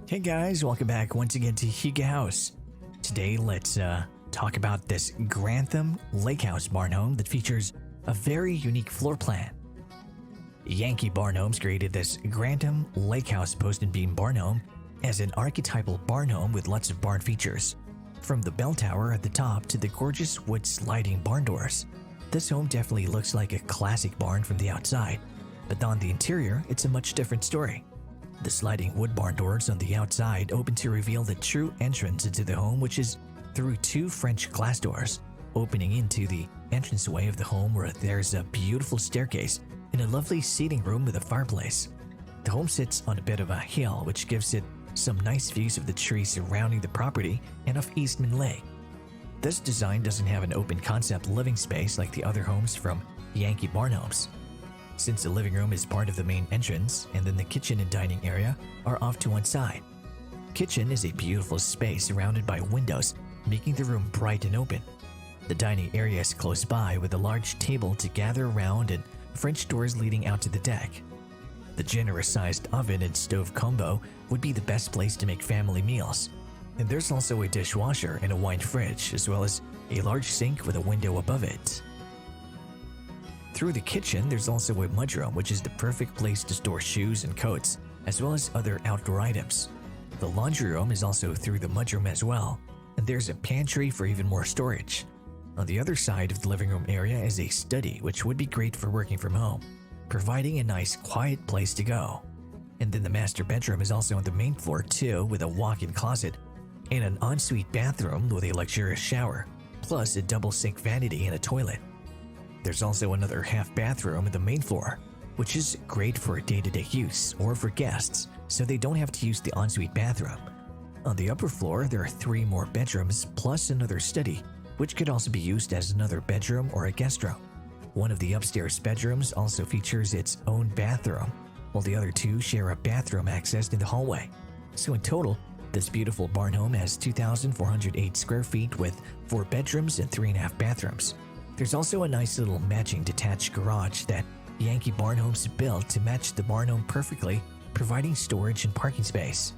Hey guys, welcome back once again to Yankee House. Today let's talk about this Grantham Lakehouse barn home that features a very unique floor plan. Yankee Barn Homes created this Grantham Lakehouse post and beam barn home as an archetypal barn home with lots of barn features. From the bell tower at the top to the gorgeous wood sliding barn doors. This home definitely looks like a classic barn from the outside, but on the interior it's a much different story. The sliding wood barn doors on the outside open to reveal the true entrance into the home, which is through two French glass doors opening into the entranceway of the home, where there's a beautiful staircase and a lovely seating room with a fireplace. The home sits on a bit of a hill, which gives it some nice views of the trees surrounding the property and of Eastman Lake. This design doesn't have an open concept living space like the other homes from Yankee Barn Homes. Since the living room is part of the main entrance and then the kitchen and dining area are off to one side. Kitchen is a beautiful space surrounded by windows, making the room bright and open. The dining area is close by with a large table to gather around and French doors leading out to the deck. The generous-sized oven and stove combo would be the best place to make family meals. And there's also a dishwasher and a wine fridge, as well as a large sink with a window above it. Through the kitchen, there's also a mudroom, which is the perfect place to store shoes and coats, as well as other outdoor items. The laundry room is also through the mudroom as well, and there's a pantry for even more storage. On the other side of the living room area is a study, which would be great for working from home, providing a nice quiet place to go. And then the master bedroom is also on the main floor too, with a walk-in closet and an ensuite bathroom with a luxurious shower, plus a double sink vanity and a toilet. There's also another half bathroom at the main floor, which is great for day-to-day use or for guests, so they don't have to use the ensuite bathroom. On the upper floor, there are 3 more bedrooms plus another study, which could also be used as another bedroom or a guest room. One of the upstairs bedrooms also features its own bathroom, while the other 2 share a bathroom accessed in the hallway. So in total, this beautiful barn home has 2,408 square feet with 4 bedrooms and 3.5 bathrooms. There's also a nice little matching detached garage that Yankee Barn Homes built to match the barn home perfectly, providing storage and parking space.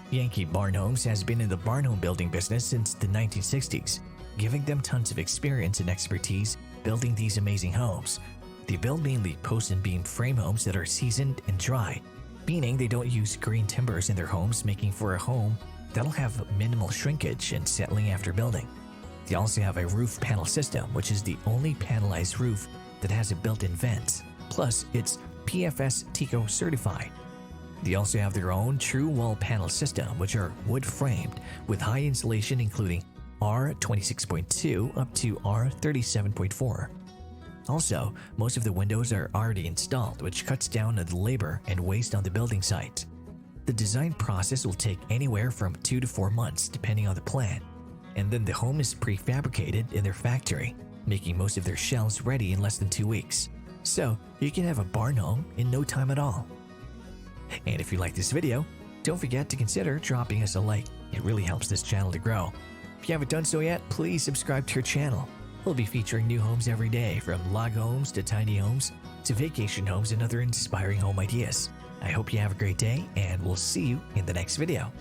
Yankee Barn Homes has been in the barn home building business since the 1960s, giving them tons of experience and expertise building these amazing homes. They build mainly post and beam frame homes that are seasoned and dry, meaning they don't use green timbers in their homes, making for a home that'll have minimal shrinkage and settling after building. They also have a roof panel system, which is the only panelized roof that has a built-in vent, plus it's PFS TICO certified. They also have their own true wall panel system, which are wood-framed with high insulation including R26.2 up to R37.4. Also, most of the windows are already installed, which cuts down on the labor and waste on the building site. The design process will take anywhere from 2 to 4 months depending on the plan, and then the home is prefabricated in their factory, making most of their shells ready in less than 2 weeks. So you can have a barn home in no time at all. And if you like this video, don't forget to consider dropping us a like. It really helps this channel to grow. If you haven't done so yet, please subscribe to our channel. We'll be featuring new homes every day, from log homes to tiny homes to vacation homes and other inspiring home ideas. I hope you have a great day, and we'll see you in the next video.